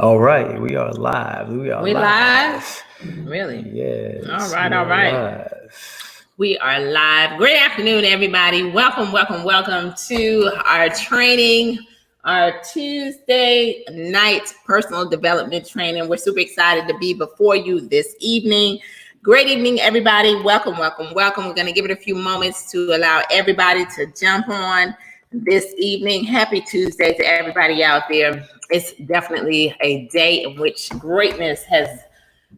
All right, we are live. We live? Really? Yes. All right. Live. We are live. Great afternoon, everybody. Welcome to our training, our Tuesday night personal development training. We're super excited to be before you this evening. Great evening, everybody. Welcome. We're going to give it a few moments to allow everybody to jump on this evening. Happy Tuesday to everybody out there. It's definitely a day in which greatness has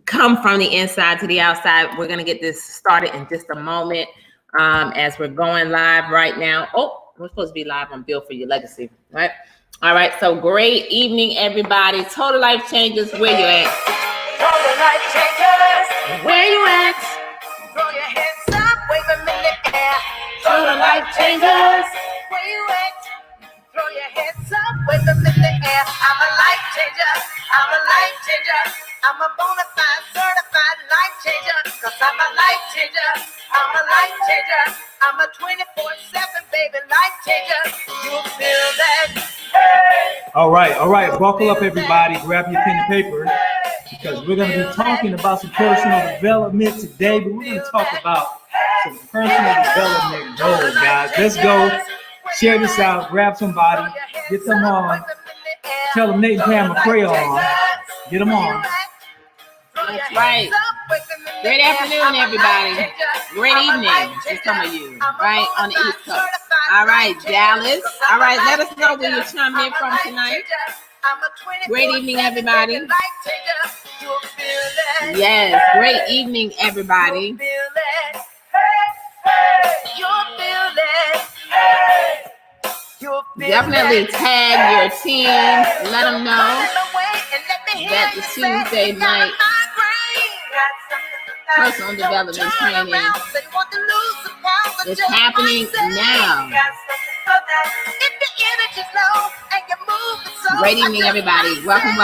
come from the inside to the outside. We're going to get this started in just a moment as we're going live right now. Oh, we're supposed to be live on Build for Your Legacy, right? All right, so great evening, everybody. Total Life Changers, where you at? Total Life Changers, where you at? Throw your hands up, wave them in the air. Total Life Changers, where you at? Throw your hands up, wave them in the air. I'm a life changer. I'm a life changer. I'm a bona fide, certified life changer. Cause I'm a life changer. I'm a life changer. I'm a 24/7 baby life changer. You'll feel that. Hey. All right. Buckle up, everybody. Grab your pen and paper because we're going to be talking about some personal development today. But we're going to talk about some personal development goals, guys. Let's go. Share this out. Grab somebody. Get them on. Tell them Nate and Pam are pray on. Get them on. That's right. Great afternoon, everybody. Great evening to some of you, right, on the East Coast. All right, Dallas. All right, let us know where you're chiming in from tonight. Great evening, everybody. Yes, great evening, everybody. Definitely tag your team. Let them know that the Tuesday night personal development training is happening now. Great evening, everybody. Welcome.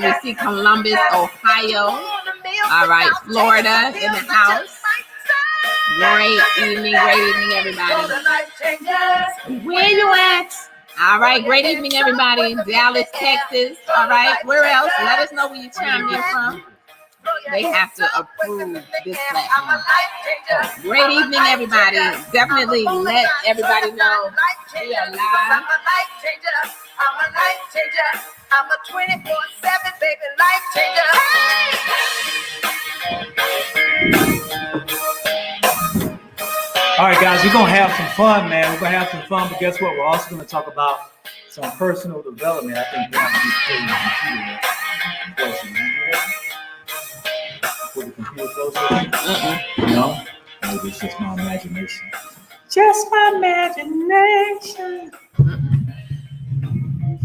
We see Columbus, Ohio. All right, Florida in the house. Great evening, everybody. Where you at? All right, great evening, everybody. Dallas, Texas. All right, where else? Let us know where you chimed in from. They have to approve this platform. Great evening, everybody. Definitely let everybody know we are live. I'm a life changer. I'm a 24/7 baby life changer. All right, guys, we're going to have some fun, man. We're going to have some fun, but guess what? We're also going to talk about some personal development. I think we have to be put the computer closer. No? Maybe it's just my imagination. Just my imagination.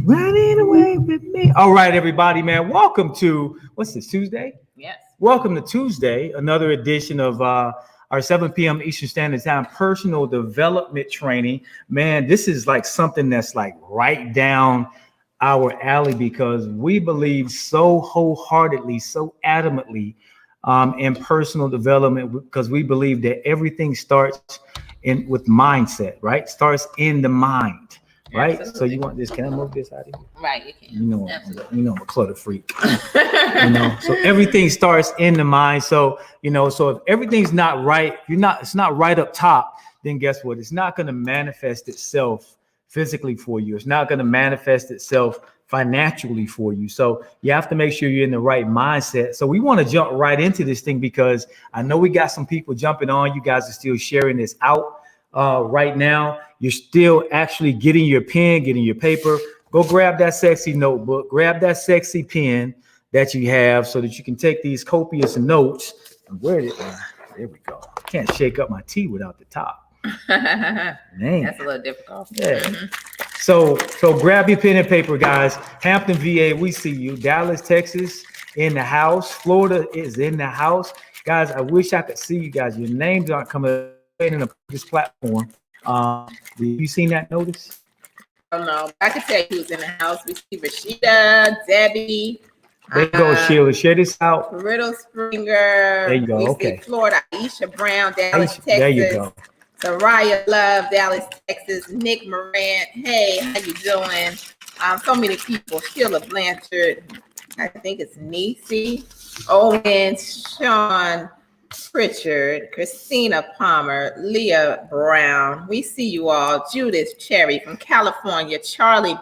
Running away with me. All right, everybody, man. Welcome to, what's this, Tuesday? Yes. Welcome to Tuesday, another edition of our 7 p.m. Eastern Standard Time personal development training. Man, this is like something that's like right down our alley because we believe so wholeheartedly, so adamantly in personal development because we believe that everything starts with mindset, right? Starts in the mind, right? Absolutely. So you want this? Can I move this out of here? Right, you can. You know, I'm a clutter freak. So everything starts in the mind. So so if everything's not right, it's not right up top, then guess what? It's not going to manifest itself physically for you. It's not going to manifest itself financially for you. So you have to make sure you're in the right mindset. So we want to jump right into this thing because I know we got some people jumping on. You guys are still sharing this out right now. You're still actually getting your pen, getting your paper. Go grab that sexy notebook, grab that sexy pen that you have so that you can take these copious notes. And there we go. I can't shake up my tea without the top. Man. That's a little difficult. Yeah. So grab your pen and paper, guys. Hampton, VA, we see you. Dallas, Texas, in the house. Florida is in the house. Guys, I wish I could see you guys. Your names aren't coming up in this platform. Have you seen that notice? I don't know. I can tell you who's in the house. We see Rashida, Debbie. There you go, Sheila. Share this out. Riddle Springer. There you go. We Okay. see Florida, Aisha Brown, Dallas, Texas. There you go. Soraya Love, Dallas, Texas. Nick Morant. Hey, how you doing? So many people. Sheila Blanchard. I think it's Niecy, Owen, Sean Pritchard, Christina Palmer, Leah Brown. We see you all. Judith Cherry from California, Charlie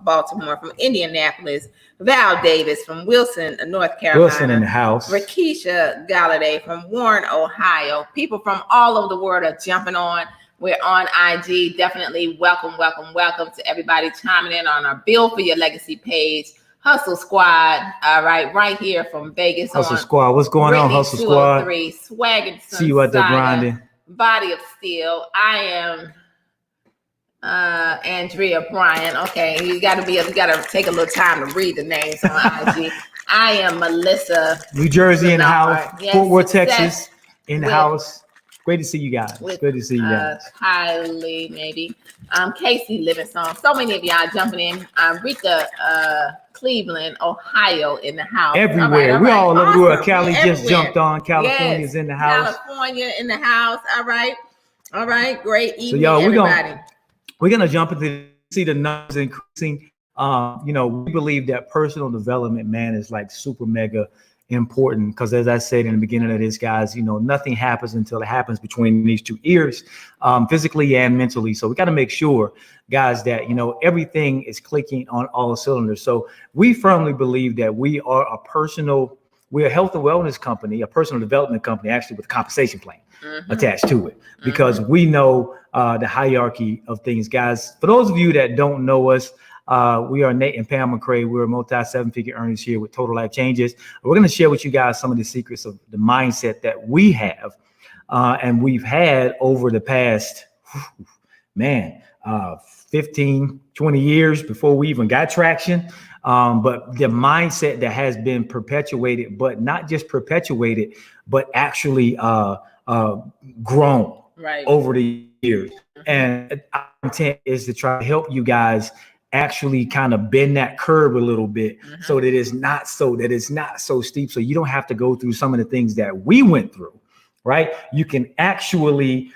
Baltimore from Indianapolis, Val Davis from Wilson, North Carolina. Wilson in the house. Rakesha Galladay from Warren, Ohio. People from all over the world are jumping on. We're on IG. Definitely welcome to everybody chiming in on our Build for Your Legacy page. Hustle Squad, all right here from Vegas. Hustle Squad, what's going on, Hustle Squad? Swaggin' See you out there grinding. Body of Steel. I am Andrea Bryan. Okay, you gotta take a little time to read the names on IG. I am Melissa. New Jersey in the house. Yes, Fort Worth, Texas in the house. Great to see you guys. Good to see you guys. Kylie, maybe. Casey Livingstone. So many of y'all jumping in. Rita Cleveland, Ohio in the house. Everywhere. We're all over the world. Cali Everywhere. just jumped on. California's in the house. California in the house. All right. Great evening, so y'all, everybody. We're gonna jump into see the numbers increasing. We believe that personal development, man, is like super mega important, because as I said in the beginning of this, guys, nothing happens until it happens between these two ears, physically and mentally. So we got to make sure, guys, that everything is clicking on all cylinders. So we firmly believe that we're a health and wellness company, a personal development company, actually with a compensation plan attached to it, because we know the hierarchy of things, guys. For those of you that don't know us, we are Nate and Pam McCray. We're multi-7-figure earners here with Total Life Changes. We're going to share with you guys some of the secrets of the mindset that we have and we've had over the past, 15, 20 years before we even got traction. But the mindset that has been perpetuated, but not just perpetuated, but actually grown over the years. And our intent is to try to help you guys actually kind of bend that curve a little bit so that it's not so steep. So you don't have to go through some of the things that we went through, right? You can actually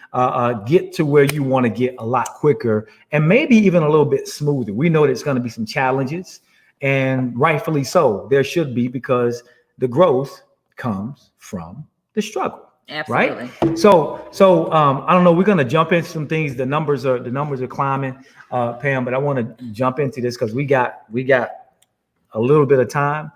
get to where you want to get a lot quicker and maybe even a little bit smoother. We know there's going to be some challenges, and rightfully so. There should be, because the growth comes from the struggle. Absolutely. Right. So I don't know. We're gonna jump into some things. The numbers are climbing, Pam. But I want to jump into this because we got a little bit of time,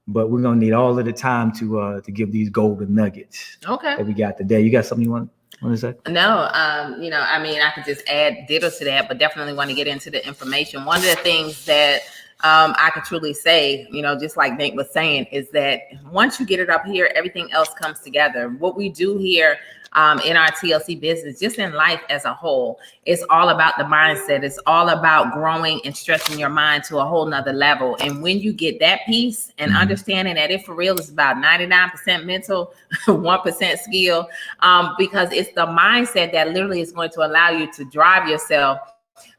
but we're gonna need all of the time to give these golden nuggets. Okay. That we got today. You got something you want to say? No. I could just add ditto to that, but definitely want to get into the information. One of the things that I can truly say, just like Nate was saying, is that once you get it up here, everything else comes together. What we do here in our TLC business, just in life as a whole, it's all about the mindset. It's all about growing and stretching your mind to a whole nother level. And when you get that piece and understanding that it for real is about 99% mental, 1% skill, because it's the mindset that literally is going to allow you to drive yourself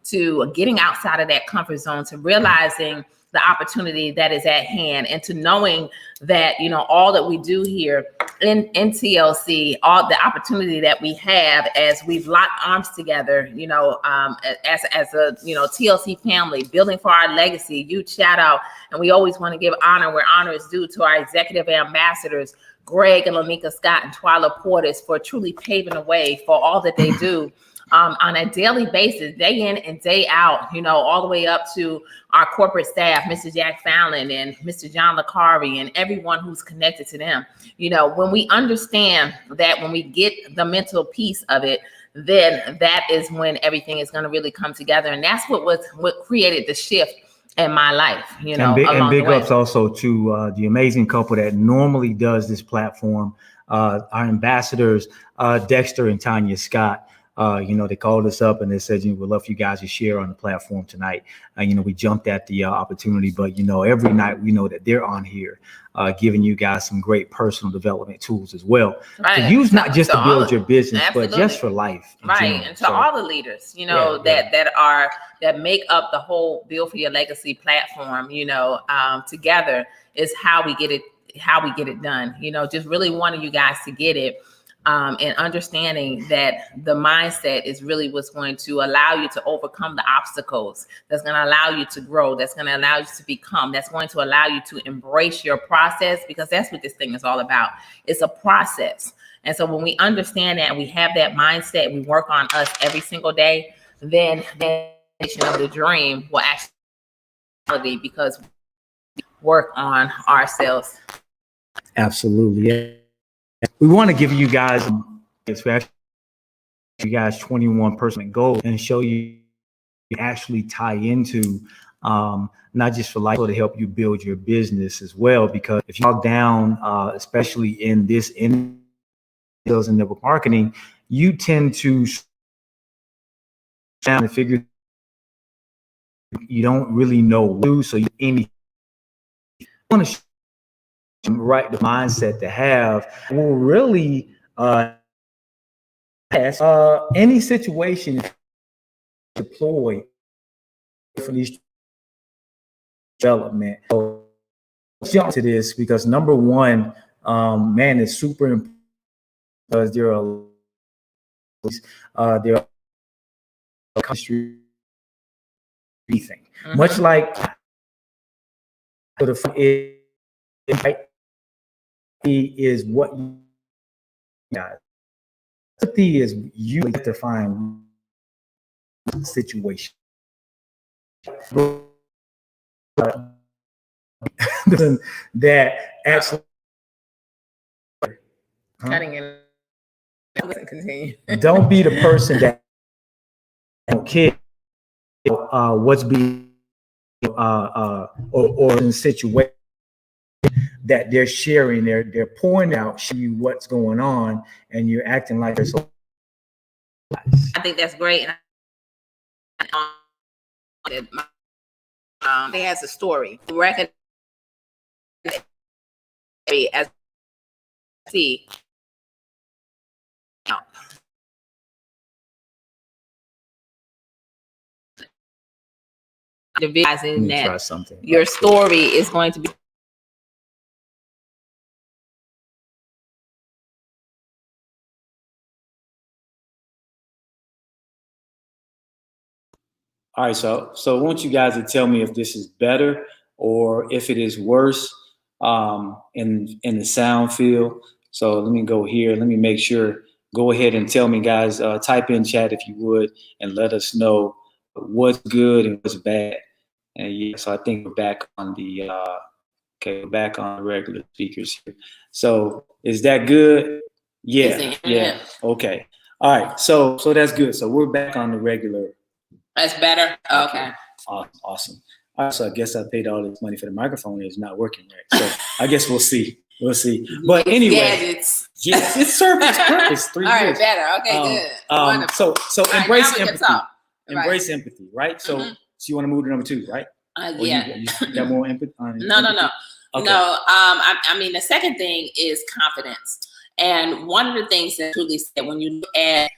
to getting outside of that comfort zone, to realizing the opportunity that is at hand, and to knowing that, all that we do here in TLC, all the opportunity that we have as we've locked arms together, as a, TLC family, building for our legacy. Huge shout out. And we always want to give honor where honor is due to our executive ambassadors, Greg and Lanika Scott and Twyla Portis, for truly paving the way for all that they do. On a daily basis, day in and day out, all the way up to our corporate staff, Mr. Jack Fallon and Mr. John Licari, and everyone who's connected to them. When we understand that, when we get the mental piece of it, then that is when everything is going to really come together. And that's what created the shift in my life, and big ups also to the amazing couple that normally does this platform, our ambassadors, Dexter and Tanya Scott. They called us up and they said, we'd love for you guys to share on the platform tonight. We jumped at the opportunity, but, every night we know that they're on here giving you guys some great personal development tools as well. Right. To use not just to build your business, absolutely. But just for life. Right. And to all the leaders, that make up the whole Build for Your Legacy platform, together is how we get it done. Just really wanting you guys to get it. and understanding that the mindset is really what's going to allow you to overcome the obstacles, that's going to allow you to grow, that's going to allow you to become, that's going to allow you to embrace your process, because that's what this thing is all about. It's a process. And so when we understand that and we have that mindset, we work on us every single day, then the vision of the dream will actually, because we work on ourselves. Absolutely. We want to give you guys, especially you guys, 21 personal goals and show you actually tie into not just for life, but to help you build your business as well. Because if you are down, especially in this in sales and network marketing, you tend to down and figure you don't really know what to do. So you want to right the mindset to have will really any situation deploy for these development. So jump to this because number one, man, is super important because there are country thing, much like the is what you got. Empathy is you to find situation. That actually Cutting it. Continue. Don't be the person that don't care what's being or in situation that they're sharing, they're pouring out, show you what's going on, and you're acting like there's. I think that's great. It has a story. Recognize as see. Realizing that your story is going to be. All right, so I want you guys to tell me if this is better or if it is worse in the sound field. So let me go here. Let me make sure. Go ahead and tell me, guys. Type in chat if you would, and let us know what's good and what's bad. And yeah, so I think we're back on the we're back on regular speakers here. So is that good? Yeah. Okay. All right. So that's good. So we're back on the regular. That's better. Okay. Awesome. All right, so I guess I paid all this money for the microphone. It's not working right. So I guess we'll see. But anyway, gadgets. Yes, it served its purpose. 3 years. All right, better. Okay, good. So embrace empathy. Embrace empathy, right? So you want to move to number 2, right? Yeah. You got more empathy? No. Okay. No. I mean, the second thing is confidence. And one of the things that Truly said, when you look at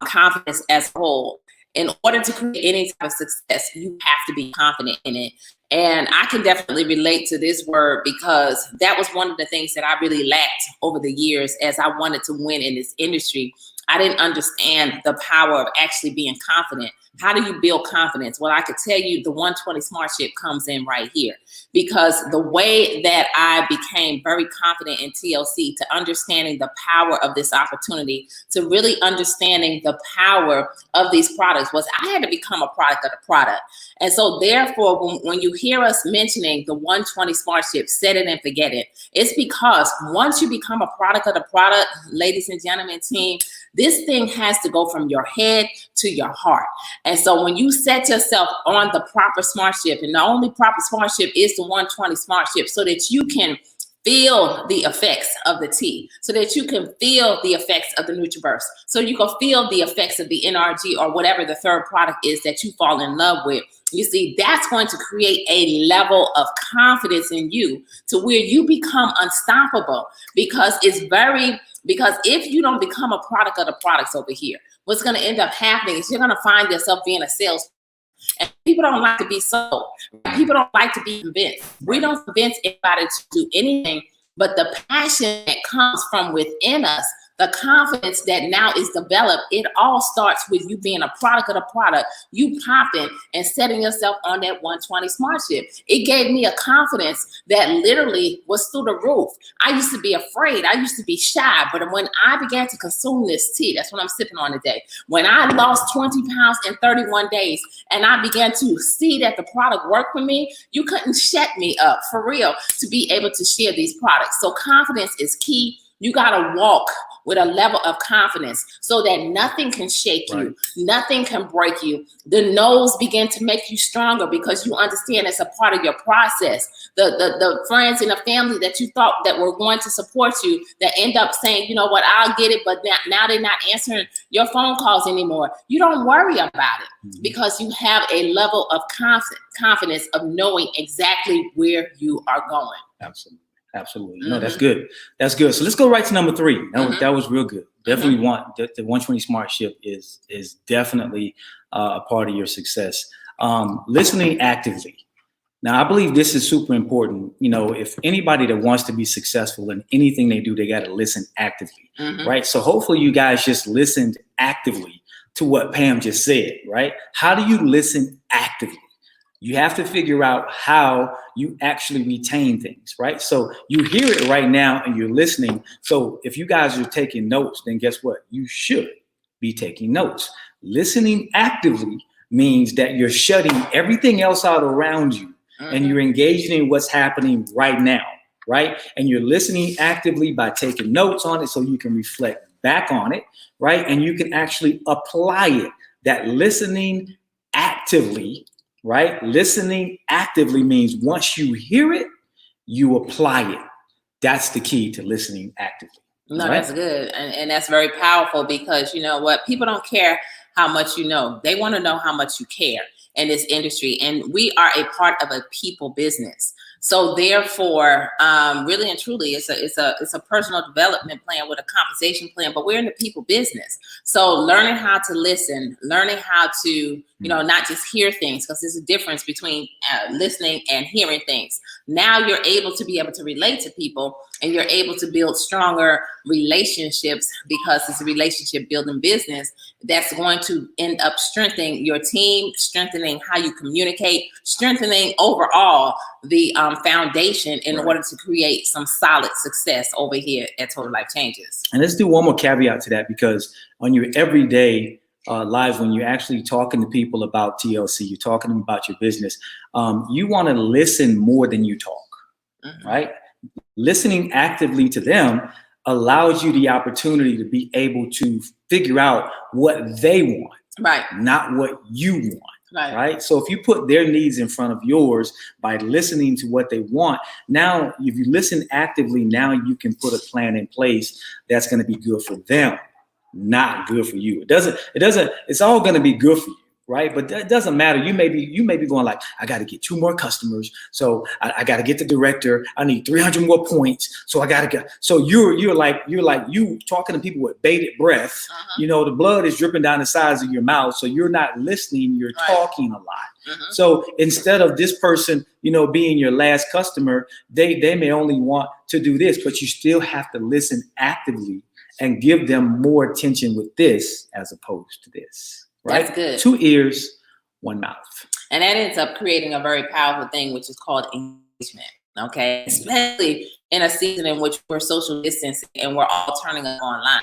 confidence as a whole, in order to create any type of success, you have to be confident in it. And I can definitely relate to this word because that was one of the things that I really lacked over the years as I wanted to win in this industry. I didn't understand the power of actually being confident. How do you build confidence? Well, I could tell you the 120 SmartShip comes in right here, because the way that I became very confident in TLC, to understanding the power of this opportunity, to really understanding the power of these products, was I had to become a product of the product. And so therefore, when you hear us mentioning the 120 SmartShip, set it and forget it, it's because once you become a product of the product, ladies and gentlemen, team, this thing has to go from your head to your heart. And so when you set yourself on the proper SmartShip, and the only proper SmartShip is the 120 SmartShip, so that you can feel the effects of the T, so that you can feel the effects of the NutriBurst, so you can feel the effects of the NRG or whatever the third product is that you fall in love with. You see, that's going to create a level of confidence in you to where you become unstoppable, because if you don't become a product of the products over here, what's going to end up happening is you're going to find yourself being a sales. And people don't like to be sold. People don't like to be convinced. We don't convince anybody to do anything, but the passion that comes from within us the confidence that now is developed, it all starts with you being a product of the product, you popping and setting yourself on that 120 smart ship. It gave me a confidence that literally was through the roof. I used to be afraid. I used to be shy. But when I began to consume this tea, that's what I'm sipping on today. When I lost 20 pounds in 31 days and I began to see that the product worked for me, you couldn't shut me up for real to be able to share these products. So confidence is key. You got to walk with a level of confidence so that nothing can shake you, nothing can break you. The no's begin to make you stronger because you understand it's a part of your process. The friends and the family that you thought that were going to support you that end up saying, you know what, I'll get it, but now they're not answering your phone calls anymore. You don't worry about it because you have a level of confidence of knowing exactly where you are going. Absolutely. No, that's good. That's good. So let's go right to number 3. That was real good. Definitely want the 120 smart ship is definitely a part of your success. Listening actively. Now, I believe this is super important. You know, if anybody that wants to be successful in anything they do, they got to listen actively, right? So hopefully you guys just listened actively to what Pam just said, right? How do you listen actively? You have to figure out how you actually retain things, right? So you hear it right now and you're listening. So if you guys are taking notes, then guess what? You should be taking notes. Listening actively means that you're shutting everything else out around you and you're engaging in what's happening right now, right? And you're listening actively by taking notes on it so you can reflect back on it, right? And you can actually apply it. That listening actively, right? Listening actively means once you hear it, you apply it. That's the key to listening actively. No, right? That's good. And that's very powerful because you know what? People don't care how much you know. They want to know how much you care in this industry. And we are a part of a people business. So therefore, really and truly, it's a personal development plan with a compensation plan, but we're in the people business. So learning how to listen, learning how to, you know, not just hear things, because there's a difference between listening and hearing things. Now you're able to be able to relate to people and you're able to build stronger relationships because it's a relationship building business that's going to end up strengthening your team, strengthening how you communicate, strengthening overall the foundation in order to create some solid success over here at Total Life Changes. And let's do one more caveat to that, because on your everyday lives, when you're actually talking to people about TLC, you're talking to them about your business, you want to listen more than you talk, right? Listening actively to them allows you the opportunity to be able to figure out what they want, right? Not what you want. Right. So if you put their needs in front of yours by listening to what they want, now if you listen actively, now you can put a plan in place that's going to be good for them, not good for you. It's all going to be good for you. Right. But that doesn't matter. You may be going like, I got to get 2 more customers. So I got to get the director. I need 300 more points. So I got to get. So you're like you talking to people with bated breath. You know, the blood is dripping down the sides of your mouth. So you're not listening. You're talking a lot. So instead of this person, you know, being your last customer, they may only want to do this, but you still have to listen actively and give them more attention with this as opposed to this. Right? That's good. 2 ears, 1 mouth. And that ends up creating a very powerful thing, which is called engagement. Okay. Especially in a season in which we're social distancing and we're all turning online.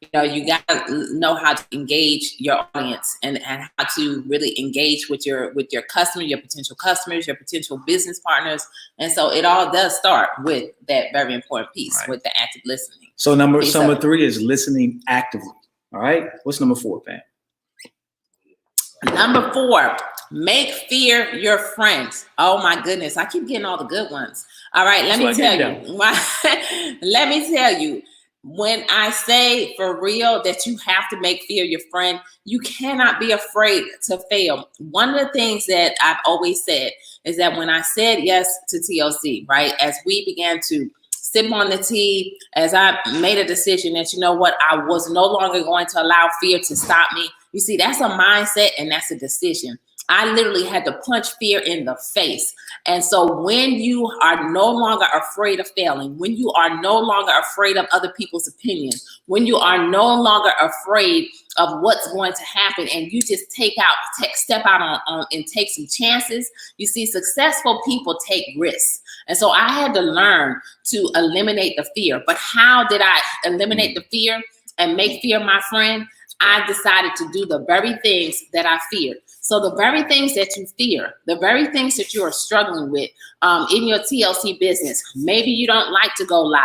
You know, you got to know how to engage your audience and how to really engage with your customer, your potential customers, your potential business partners. And so it all does start with that very important piece, with the active listening. So number 3 is listening actively. All right. What's number 4, Pam? Number 4, make fear your friend. Oh my goodness, I keep getting all the good ones. All right, let me tell you. When I say for real that you have to make fear your friend, you cannot be afraid to fail. One of the things that I've always said is that when I said yes to TLC, right, as we began to sip on the tea, as I made a decision that, you know what, I was no longer going to allow fear to stop me. You see, that's a mindset and that's a decision. I literally had to punch fear in the face. And so when you are no longer afraid of failing, when you are no longer afraid of other people's opinions, when you are no longer afraid of what's going to happen, and you just step out on and take some chances, you see, successful people take risks. And so I had to learn to eliminate the fear. But how did I eliminate the fear and make fear my friend? I decided to do the very things that I feared. So the very things that you fear, the very things that you are struggling with in your TLC business, maybe you don't like to go live.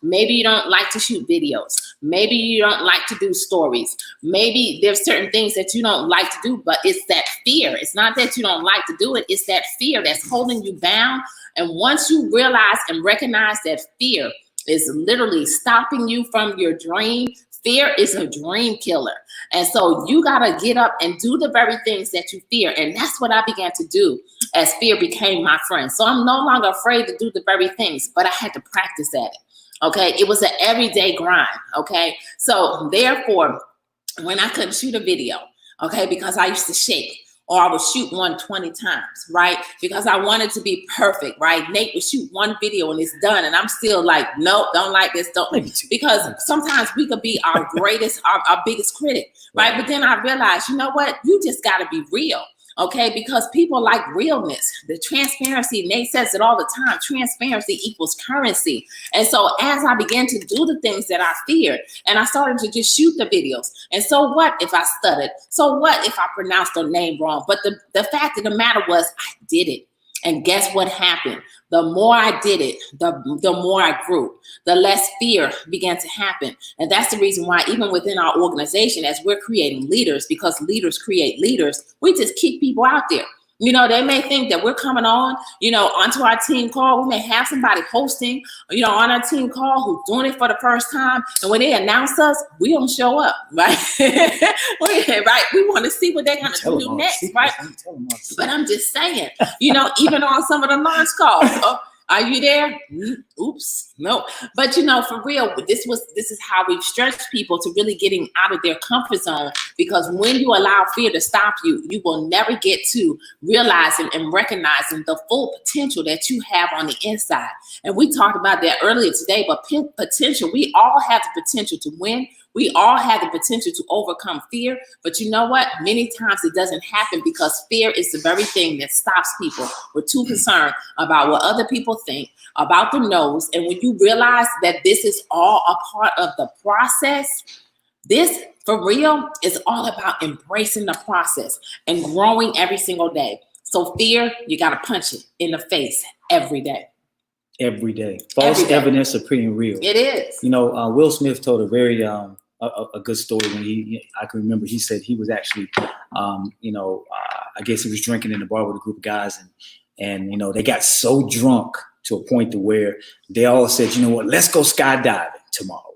Maybe you don't like to shoot videos. Maybe you don't like to do stories. Maybe there's certain things that you don't like to do, but it's that fear. It's not that you don't like to do it. It's that fear that's holding you bound. And once you realize and recognize that fear is literally stopping you from your dream, fear is a dream killer. And so you got to get up and do the very things that you fear. And that's what I began to do as fear became my friend. So I'm no longer afraid to do the very things, but I had to practice at it. Okay. It was an everyday grind. Okay. So therefore, when I couldn't shoot a video, okay, because I used to shake, or I would shoot one 20 times, right? Because I wanted to be perfect, right? Nate would shoot one video and it's done. And I'm still like, nope, don't like this, don't. Because sometimes we could be our greatest, our biggest critic, right? But then I realized, you know what? You just got to be real. Okay, because people like realness, the transparency. Nate says it all the time. Transparency equals currency. And so as I began to do the things that I feared, and I started to just shoot the videos. And so what if I stuttered? So what if I pronounced her name wrong? But the fact of the matter was I did it. And guess what happened? The more I did it, the more I grew, the less fear began to happen. And that's the reason why even within our organization, as we're creating leaders, because leaders create leaders, we just kick people out there. You know, they may think that we're coming on, you know, onto our team call. We may have somebody hosting, you know, on our team call who's doing it for the first time. And when they announce us, we don't show up, right? Right? We want to see what they're going to do next, right? But I'm just saying, you know, even on some of the launch calls, are you there? Oops, no. But you know, for real, this is how we've stretched people to really getting out of their comfort zone. Because when you allow fear to stop you, you will never get to realizing and recognizing the full potential that you have on the inside. And we talked about that earlier today. But potential, we all have the potential to win. We all have the potential to overcome fear, but you know what? Many times it doesn't happen because fear is the very thing that stops people. We're too concerned about what other people think, about the no's. And when you realize that this is all a part of the process, this, for real, is all about embracing the process and growing every single day. So fear, you got to punch it in the face every day. Every day. False evidence are pretty real. It is. You know, Will Smith told a very a good story when I can remember he said he was actually, I guess he was drinking in the bar with a group of guys and you know, they got so drunk to a point to where they all said, you know what, let's go skydiving tomorrow.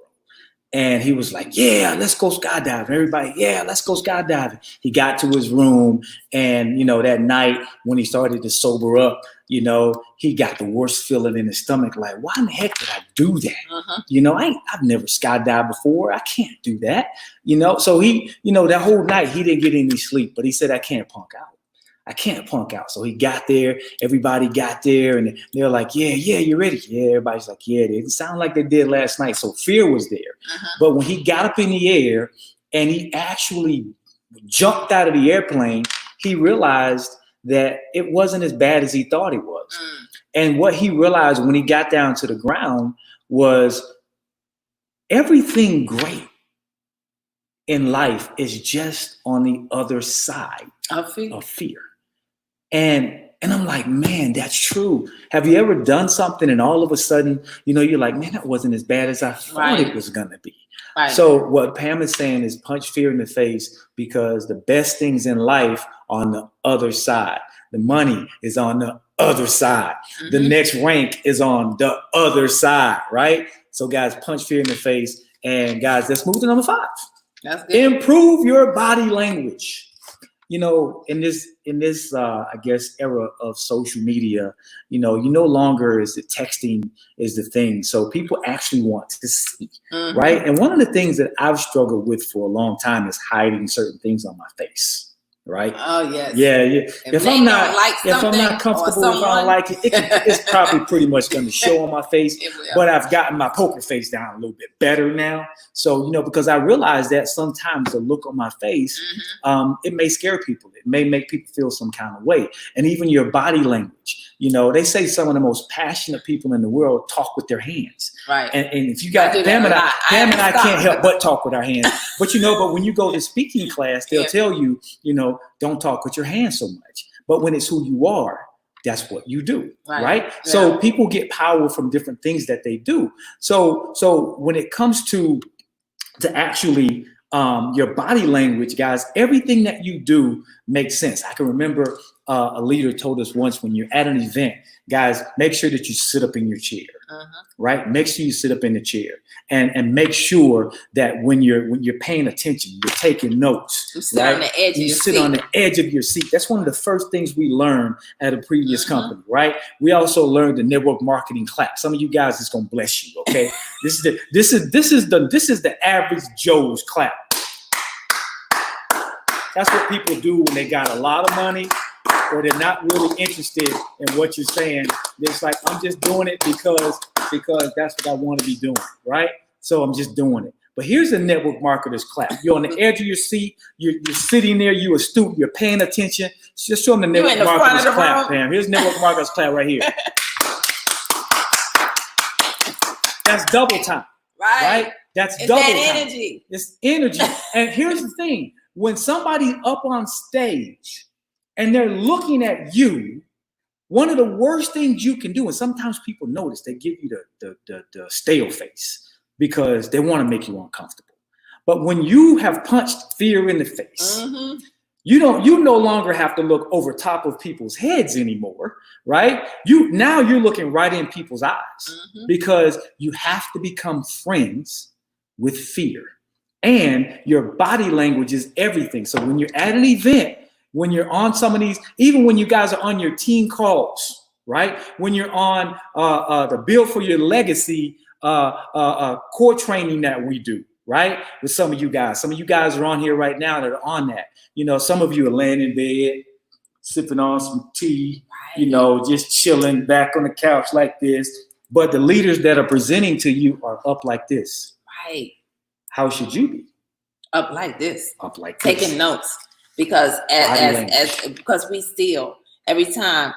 And he was like, yeah, let's go skydiving. Everybody, yeah, let's go skydiving. He got to his room and, you know, that night when he started to sober up, you know, he got the worst feeling in his stomach. Like, why in the heck did I do that? Uh-huh. You know, I've never skydived before. I can't do that. You know, so he, you know, that whole night he didn't get any sleep, but he said, I can't punk out. I can't punk out. So he got there, everybody got there and they're like, yeah, you ready? Yeah, everybody's like, yeah, it didn't sound like they did last night. So fear was there. Uh-huh. But when he got up in the air and he actually jumped out of the airplane, he realized that it wasn't as bad as he thought it was. Mm. And what he realized when he got down to the ground was everything great in life is just on the other side of fear. And I'm like, man, that's true. Have you ever done something and all of a sudden, you know, you're like, man, that wasn't as bad as I thought it was going to be. Right. So what Pam is saying is punch fear in the face because the best things in life are on the other side. The money is on the other side. Mm-hmm. The next rank is on the other side, right? So guys, punch fear in the face. And guys, let's move to number 5. That's good. Improve your body language. You know, in this, I guess, era of social media, you know, you no longer is it texting is the thing. So people actually want to see, mm-hmm. right? And one of the things that I've struggled with for a long time is hiding certain things on my face, right? Oh yes. Yeah. If they I'm not don't like if I'm something not comfortable, or if I don't like it, it's probably pretty much going to show on my face. It will. But I've gotten my poker face down a little bit better now. So, because I realize that sometimes the look on my face, it may scare people. It may make people feel some kind of way. And even your body language, they say some of the most passionate people in the world talk with their hands. Right. And if you got, I do Pam that and a lot. Pam and I can't help but talk with our hands. But but when you go to speaking class, they'll Yeah. tell you, don't talk with your hands so much. But when it's who you are, that's what you do, right? Yeah. So people get power from different things that they do. So when it comes to actually your body language, guys, everything that you do makes sense. I can remember a leader told us once, when you're at an event, guys, make sure that you sit up in your chair, right? Make sure you sit up in the chair, and make sure that when you're paying attention, you're taking notes. You sit on the edge of You your sit seat. on the edge of your seat. That's one of the first things we learned at a previous company, right? We also learned the network marketing clap. Some of you guys, it's gonna bless you, okay? This is the average Joe's clap. That's what people do when they got a lot of money, or they're not really interested in what you're saying. It's like, I'm just doing it because that's what I want to be doing, right? So I'm just doing it. But here's the network marketer's clap. You're on the edge of your seat. You're sitting there. You're astute. You're paying attention. Just show them the network marketer's clap, Pam. Here's network marketer's clap right here. That's double time, right? That's It's double that time. energy. It's energy. And here's the thing. When somebody's up on stage and they're looking at you, one of the worst things you can do, and sometimes people notice, they give you the stale face because they want to make you uncomfortable. But when you have punched fear in the face, you no longer have to look over top of people's heads anymore, right? Now you're looking right in people's eyes, because you have to become friends with fear. And your body language is everything. So when you're at an event, when you're on some of these, even when you guys are on your team calls, right? When you're on the Build for Your Legacy core training that we do, right? With some of you guys are on here right now that are on that. Some of you are laying in bed, sipping on some tea, just chilling back on the couch like this. But the leaders that are presenting to you are up like this. Right. How should you be? Up like this. Up like this. Taking notes. Because because we still, every time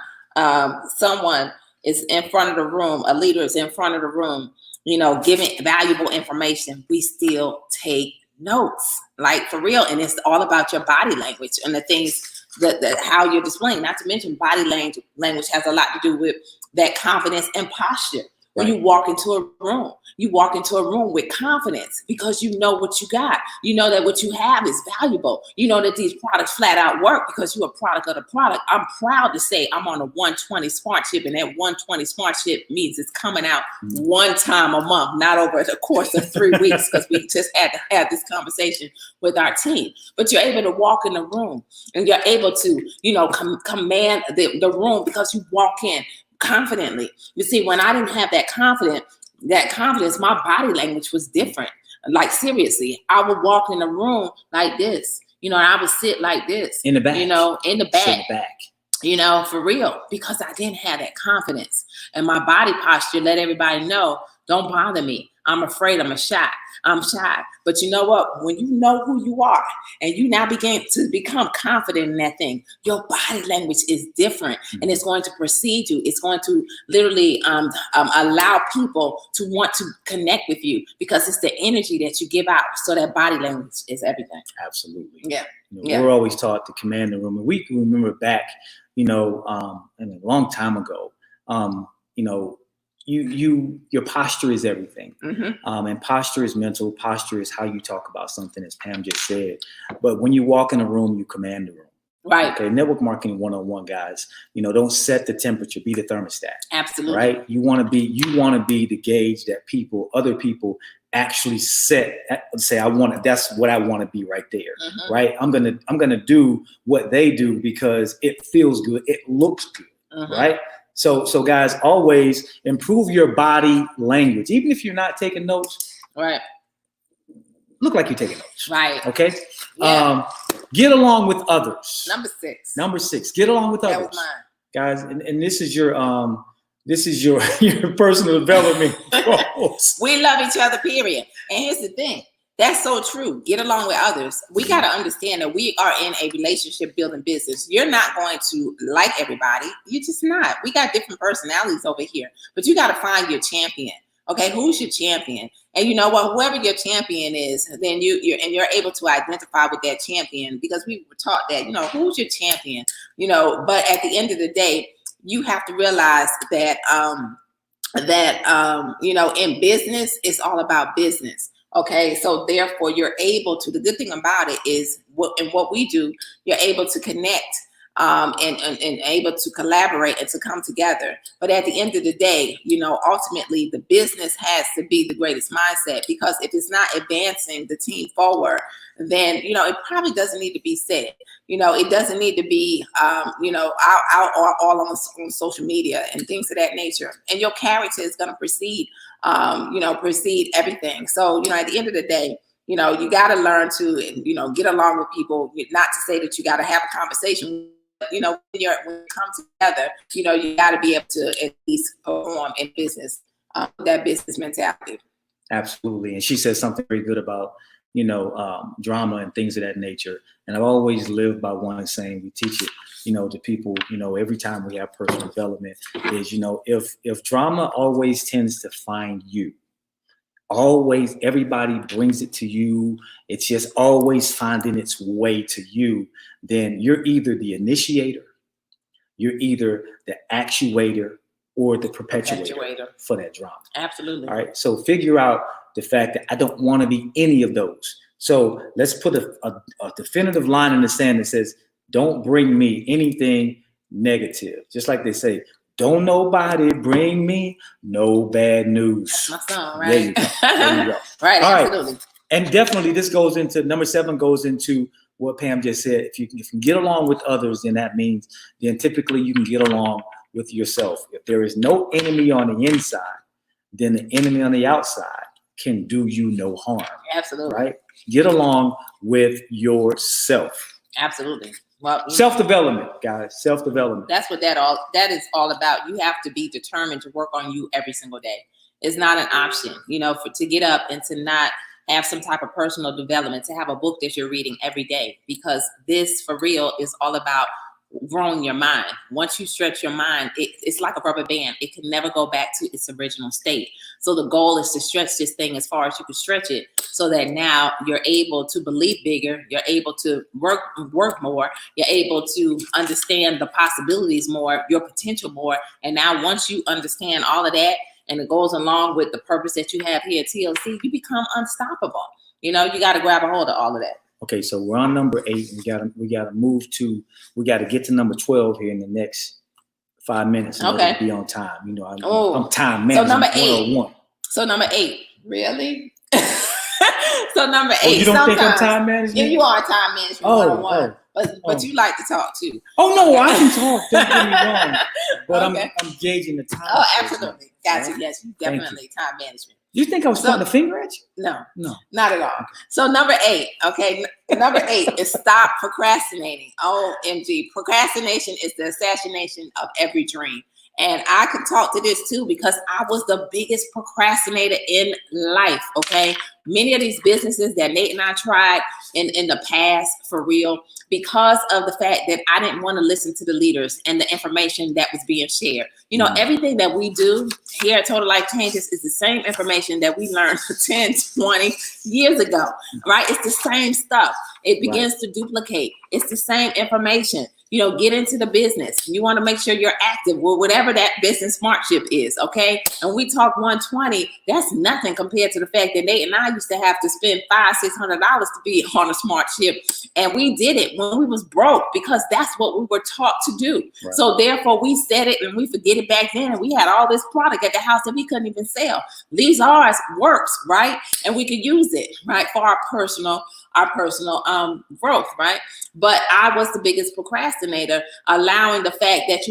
someone is in front of the room, a leader is in front of the room, giving valuable information, we still take notes, like for real. And it's all about your body language and the things that how you're displaying. Not to mention, body language has a lot to do with that confidence and posture. When you walk into a room with confidence, because you know what you got. You know that what you have is valuable. You know that these products flat out work because you're a product of the product. I'm proud to say I'm on a 120 Smart Chip, and that 120 Smart Chip means it's coming out one time a month, not over the course of 3 weeks, because we just had to have this conversation with our team. But you're able to walk in the room, and you're able to, command the room because you walk in confidently. You see, when I didn't have that confidence, my body language was different. Like, seriously, I would walk in the room like this, and I would sit like this. In the back. In the back. In the back. For real, because I didn't have that confidence. And my body posture let everybody know, don't bother me. I'm afraid, I'm shy. But you know what? When you know who you are and you now begin to become confident in that thing, your body language is different, and it's going to precede you. It's going to literally allow people to want to connect with you, because it's the energy that you give out. So that body language is everything. Absolutely. Yeah. We're always taught to command the room. And we can remember back, and a long time ago, your posture is everything. And posture is mental. Posture is how you talk about something, as Pam just said. But when you walk in a room, you command the room. Right. Okay. Network marketing 101, guys. Don't set the temperature, be the thermostat. Absolutely. Right. You want to be the gauge that other people actually say, that's what I want to be right there. Right. I'm gonna do what they do because it feels good. It looks good. Right. So guys, always improve your body language. Even if you're not taking notes, right? look like you're taking notes. Right. Okay. Yeah. Get along with others. Number 6. Number 6. Get along with That others, was mine. guys. And this is your your personal development goals. We love each other, period. And here's the thing. That's so true. Get along with others. We got to understand that we are in a relationship building business. You're not going to like everybody. You're just not. We got different personalities over here, but you got to find your champion. Okay, who's your champion? And you know what? Whoever your champion is, then you're able to identify with that champion, because we were taught that, who's your champion? But at the end of the day, you have to realize that in business, it's all about business. Okay, so therefore you're able to, the good thing about it is what we do, you're able to connect and able to collaborate and to come together. But at the end of the day, ultimately the business has to be the greatest mindset, because if it's not advancing the team forward, then, it probably doesn't need to be said. It doesn't need to be, out all on social media and things of that nature. And your character is going to precede everything. So, at the end of the day, you got to learn to, get along with people. Not to say that you got to have a conversation. When you come together, you got to be able to at least perform in business, that business mentality. Absolutely. And she says something very good about, drama and things of that nature. And I've always lived by one saying, we teach it, to people, every time we have personal development is, if drama always tends to find you, always everybody brings it to you, it's just always finding its way to you, then you're either the initiator, you're either the actuator, or the perpetuator for that drama. Absolutely. All right. So figure out the fact that I don't want to be any of those. So let's put a definitive line in the sand that says, don't bring me anything negative. Just like they say, don't nobody bring me no bad news. That's my song, right? There you go. There you go. Right. All Absolutely. right. And definitely this goes into number 7 goes into what Pam just said. If you can get along with others, then that means then typically you can get along with yourself. If there is no enemy on the inside, then the enemy on the outside can do you no harm. Absolutely. Right? Get along with yourself. Absolutely. Well, Self-development, guys. Self-development. That's what that is all about. You have to be determined to work on you every single day. It's not an option, to get up and to not have some type of personal development, to have a book that you're reading every day, because this for real is all about growing your mind. Once you stretch your mind, it's like a rubber band. It can never go back to its original state. So the goal is to stretch this thing as far as you can stretch it, so that now you're able to believe bigger, you're able to work more, you're able to understand the possibilities more, your potential more. And now once you understand all of that, and it goes along with the purpose that you have here at TLC, you become unstoppable. You got to grab a hold of all of that. Okay, so we're on number 8. We gotta get to number 12 here in the next 5 minutes. Okay. To be on time. I'm time management. So number 8. 101. So number 8. Really? So number 8. Oh, you don't think I'm time management? Yeah, you are time management 101. But you like to talk too. Oh no, I can talk. Don't get me wrong. But Okay. I'm gauging the time. Oh, absolutely. Gotcha. Right? Yes, definitely time management. You think I was pointing a finger at you? No, not at all. So number 8, okay. Number 8 is stop procrastinating. OMG. Procrastination is the assassination of every dream. And I could talk to this too, because I was the biggest procrastinator in life, okay? Many of these businesses that Nate and I tried in the past, for real, because of the fact that I didn't want to listen to the leaders and the information that was being shared. Everything that we do here at Total Life Changes is the same information that we learned 10, 20 years ago, right? It's the same stuff. It begins to duplicate. It's the same information. Get into the business. You want to make sure you're active with whatever that business smartship is, okay? And we talk 120, that's nothing compared to the fact that Nate and I used to have to spend $500-$600 to be on a smartship. And we did it when we was broke, because that's what we were taught to do. Right. So therefore we said it and we forget it back then. And we had all this product at the house that we couldn't even sell. These ours works, right? And we could use it, right, for our personal growth, right? But I was the biggest procrastinator, allowing the fact that,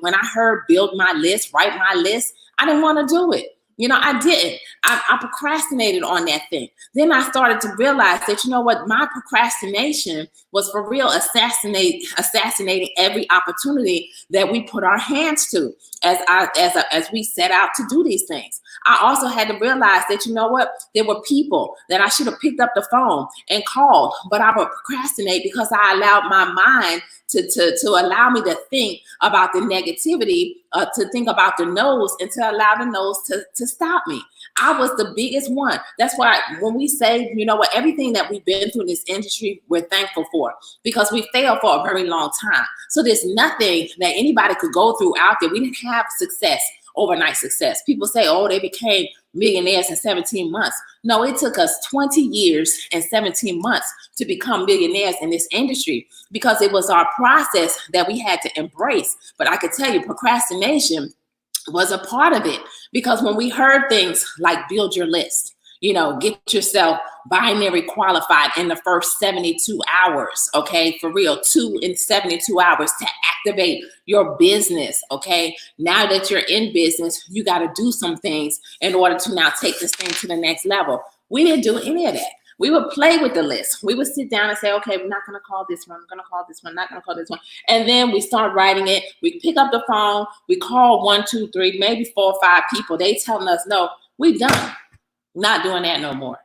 when I heard build my list, write my list, I didn't want to do it. I didn't. I procrastinated on that thing. Then I started to realize that, you know what, my procrastination was for real assassinating every opportunity that we put our hands to as we set out to do these things. I also had to realize that, you know what, there were people that I should have picked up the phone and called, but I would procrastinate because I allowed my mind to allow me to think about the negativity, to think about the no's, and to allow the no's to stop me. I was the biggest one. That's why when we say, you know what, everything that we've been through in this industry, we're thankful for, because we failed for a very long time. So there's nothing that anybody could go through out there. We didn't have success, overnight success. People say, oh, they became millionaires in 17 months. No, it took us 20 years and 17 months to become millionaires in this industry, because it was our process that we had to embrace. But I could tell you, procrastination was a part of it, because when we heard things like build your list, you know, get yourself binary qualified in the first 72 hours, okay, for real, 2 in 72 hours to activate your business, okay? Now that you're in business, you got to do some things in order to now take this thing to the next level. We didn't do any of that. We would play with the list. We would sit down and say, okay, we're not going to call this one. I'm going to call this one. Not going to call this one. And then we start writing it. We pick up the phone. We call 1, 2, 3, maybe 4 or 5 people. They telling us, no, we're done. Not doing that no more.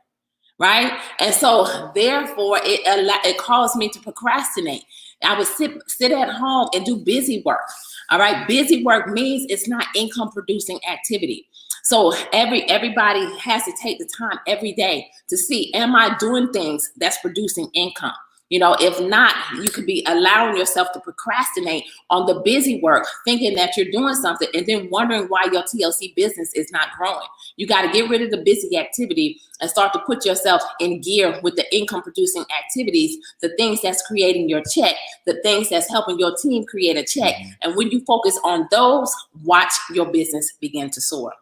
Right? And so therefore, it caused me to procrastinate. I would sit at home and do busy work. All right. Busy work means it's not income producing activity. So everybody has to take the time every day to see, am I doing things that's producing income? You know, if not, you could be allowing yourself to procrastinate on the busy work, thinking that you're doing something and then wondering why your TLC business is not growing. You got to get rid of the busy activity and start to put yourself in gear with the income producing activities, the things that's creating your check, the things that's helping your team create a check. And when you focus on those, watch your business begin to soar.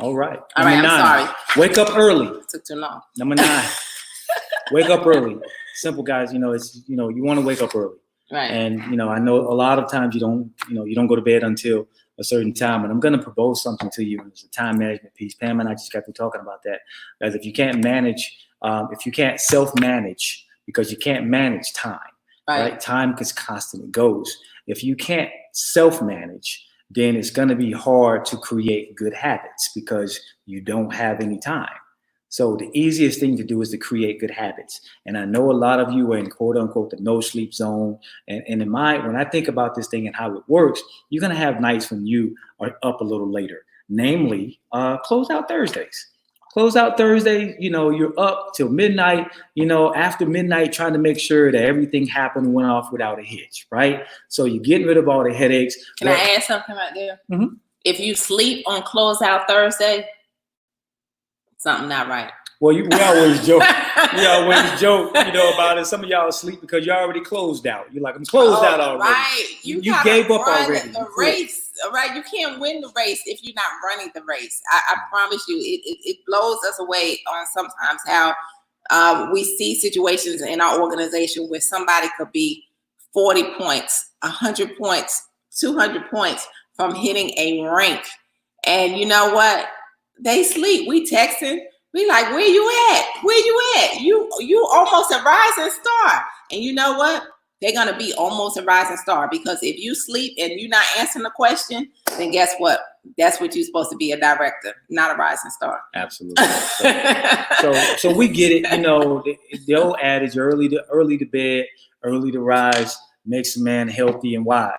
All right. All right, I'm sorry. Wake up early. It took too long. Number 9. Wake up early. Simple, guys. You know, it's, you know, you want to wake up early. Right. And, you know, I know a lot of times you don't go to bed until a certain time. And I'm going to propose something to you. It's a time management piece. Pam and I just got through talking about that. Because if you can't manage, if you can't self-manage, because you can't manage time, right? Time is constant. It goes. If you can't self-manage, then it's going to be hard to create good habits because you don't have any time. So the easiest thing to do is to create good habits. And I know a lot of you are in quote unquote the no sleep zone. And when I think about this thing and how it works, you're going to have nights when you are up a little later, namely closeout Thursdays. Closeout Thursday, you know, you're up till midnight, you know, after midnight, trying to make sure that everything happened and went off without a hitch, right? So you're getting rid of all the headaches. Can I add something right there? Mm-hmm. If you sleep on closeout Thursday, something not right. Well, we always joke. We always joke, you know, about it. Some of y'all sleep because you already closed out. You're like, I'm closed out already. Right. You gave up already. The race. Right. You can't win the race if you're not running the race. I promise you, it blows us away on sometimes how we see situations in our organization where somebody could be 40 points, 100 points, 200 points from hitting a rank. And you know what? They sleep. We texting. We like, where you at? Where you at? You almost a rising star. And you know what? They're going to be almost a rising star, because if you sleep and you're not answering the question, then guess what? That's what you're supposed to be, a director, not a rising star. Absolutely. So we get it. You know, the old adage, early to bed, early to rise makes a man healthy and wise.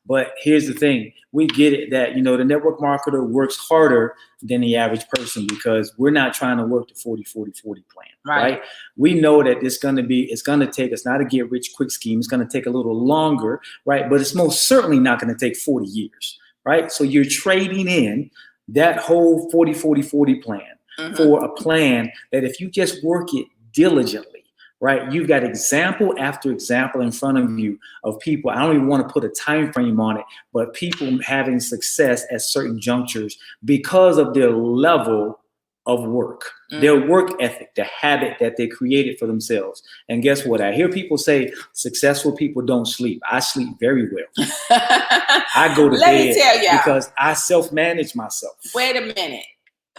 But here's the thing. We get it that, you know, the network marketer works harder than the average person because we're not trying to work the 40-40-40 plan, right? We know that it's going to take us not a get rich quick scheme. It's going to take a little longer, right? But it's most certainly not going to take 40 years, right? So you're trading in that whole 40-40-40 plan for a plan that if you just work it diligently, right? You've got example after example in front of you of people. I don't even want to put a time frame on it, but people having success at certain junctures because of their level of work, their work ethic, the habit that they created for themselves. And guess what? I hear people say successful people don't sleep. I sleep very well. I go to bed because I self-manage myself. Wait a minute,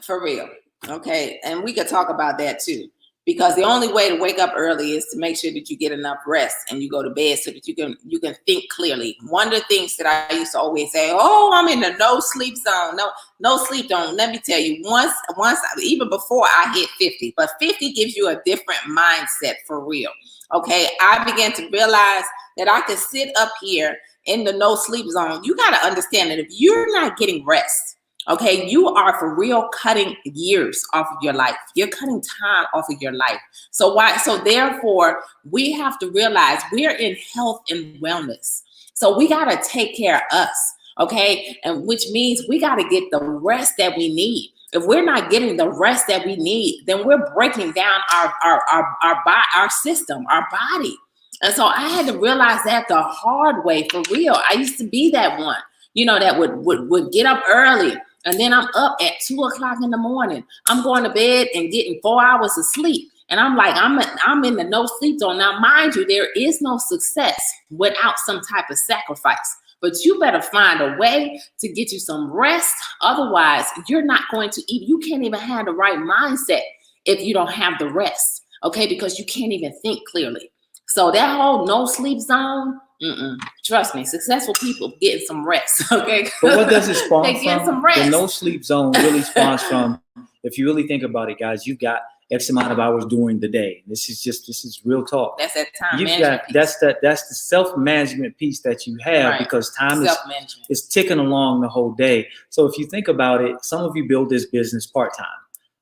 for real. Okay, and we could talk about that too, because the only way to wake up early is to make sure that you get enough rest and you go to bed so that you can think clearly. One of the things that I used to always say, "Oh, I'm in the no sleep zone." No sleep zone. Let me tell you, once even before I hit 50, but 50 gives you a different mindset for real. Okay, I began to realize that I could sit up here in the no sleep zone. You got to understand that if you're not getting rest, okay, you are for real cutting years off of your life. You're cutting time off of your life. So therefore, we have to realize we're in health and wellness. So we got to take care of us, okay? And which means we got to get the rest that we need. If we're not getting the rest that we need, then we're breaking down our system, our body. And so I had to realize that the hard way, for real. I used to be that one, that would get up early. And then I'm up at 2:00 in the morning. I'm going to bed and getting 4 hours of sleep. And I'm like, I'm in the no sleep zone. Now, mind you, there is no success without some type of sacrifice. But you better find a way to get you some rest. Otherwise, you're not going to eat. You can't even have the right mindset if you don't have the rest, okay? Because you can't even think clearly. So that whole no sleep zone, trust me, successful people getting some rest, okay? But what does it spawn They get from? some rest. The no sleep zone really spawns from, if you really think about it, guys, you've got X amount of hours during the day. This is real talk. That's that time You've management got piece. that's the self-management piece that you have, Right. because time Self-management. is ticking along the whole day. So if you think about it, some of you build this business part-time.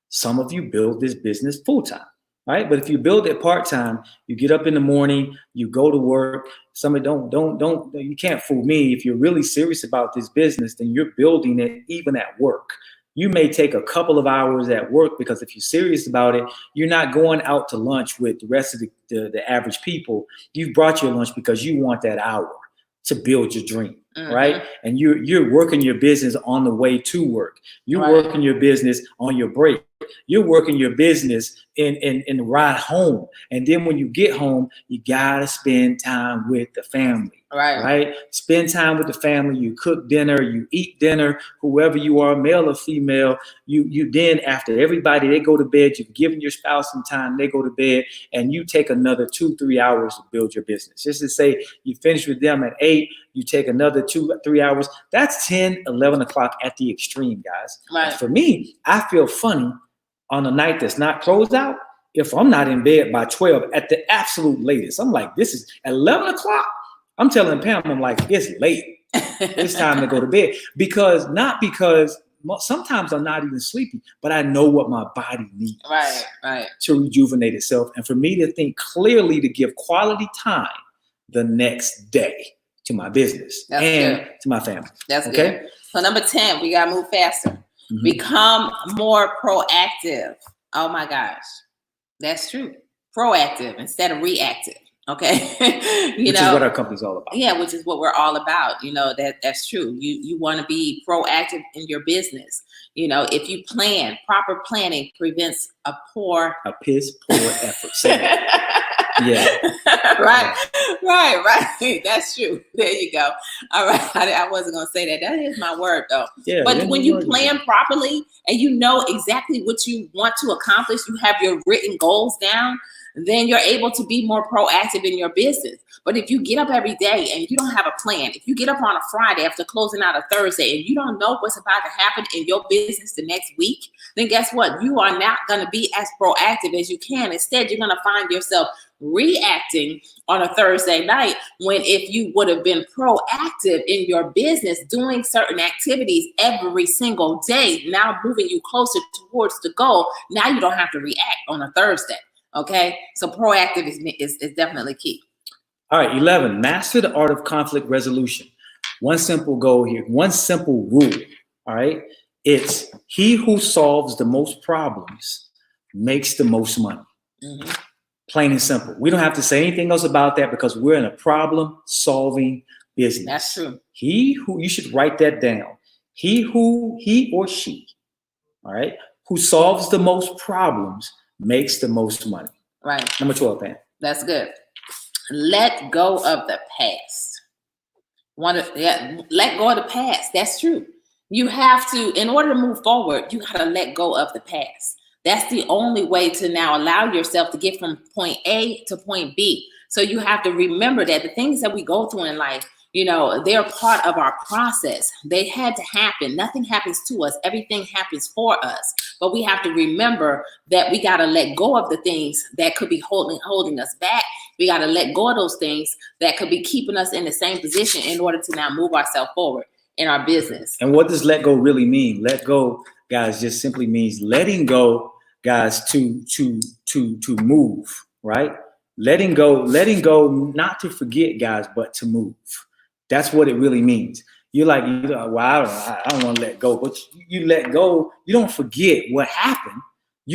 Some of you build this business full-time. Right? But if you build it part-time, you get up in the morning, you go to work. Somebody don't, you can't fool me. If you're really serious about this business, then you're building it even at work. You may take a couple of hours at work, because if you're serious about it, you're not going out to lunch with the rest of the average people. You've brought your lunch because you want that hour to build your dream, right? And you're working your business on the way to work. You're working your business on your break. You're working your business in the ride home. And then when you get home, you gotta spend time with the family. Right? Spend time with the family. You cook dinner, you eat dinner, whoever you are, male or female. You then, after everybody, they go to bed, you've given your spouse some time, they go to bed, and you take another 2-3 hours to build your business. Just to say you finish with them at 8, you take another 2-3 hours. That's 10, 11 o'clock at the extreme, guys. Right. For me, I feel funny on a night that's not closed out if I'm not in bed by 12 at the absolute latest. I'm like, this is at 11 o'clock. I'm telling Pam, I'm like, it's late. It's time to go to bed. Because sometimes I'm not even sleepy, but I know what my body needs to rejuvenate itself. And for me to think clearly, to give quality time the next day to my business to my family. That's okay. Good. So number 10, we got to move faster. Mm-hmm. Become more proactive. Oh my gosh. That's true. Proactive instead of reactive. Okay. Which is what our company's all about. Yeah, which is what we're all about. That's true. You want to be proactive in your business. If you plan, proper planning prevents a piss poor effort. Yeah. Right. That's true. There you go. All right. I wasn't going to say that. That is my word though. Yeah, but when you plan properly and you know exactly what you want to accomplish, you have your written goals down, then you're able to be more proactive in your business. But if you get up every day and you don't have a plan, if you get up on a Friday after closing out a Thursday and you don't know what's about to happen in your business the next week, then guess what? You are not going to be as proactive as you can. Instead, you're going to find yourself reacting on a Thursday night, when if you would have been proactive in your business, doing certain activities every single day, now moving you closer towards the goal, now you don't have to react on a Thursday. Okay, so proactive is definitely key. All right, 11, master the art of conflict resolution. One simple goal here, one simple rule. All right, it's he who solves the most problems makes the most money. Mm-hmm. Plain and simple. We don't have to say anything else about that, because we're in a problem-solving business. That's true. You should write that down. He or she, all right, who solves the most problems makes the most money. Right. Number 12, Pam. That's good. Let go of the past. Let go of the past. That's true. You have to, in order to move forward, you got to let go of the past. That's the only way to now allow yourself to get from point A to point B. So you have to remember that the things that we go through in life, you know, they're part of our process. They had to happen. Nothing happens to us. Everything happens for us. But we have to remember that we got to let go of the things that could be holding us back. We got to let go of those things that could be keeping us in the same position in order to now move ourselves forward in our business. And what does let go really mean? Let go, guys, just simply means letting go, guys, to move, right? Letting go, not to forget, guys, but to move. That's what it really means. You're like, well, I don't want to let go, but you let go. You don't forget what happened.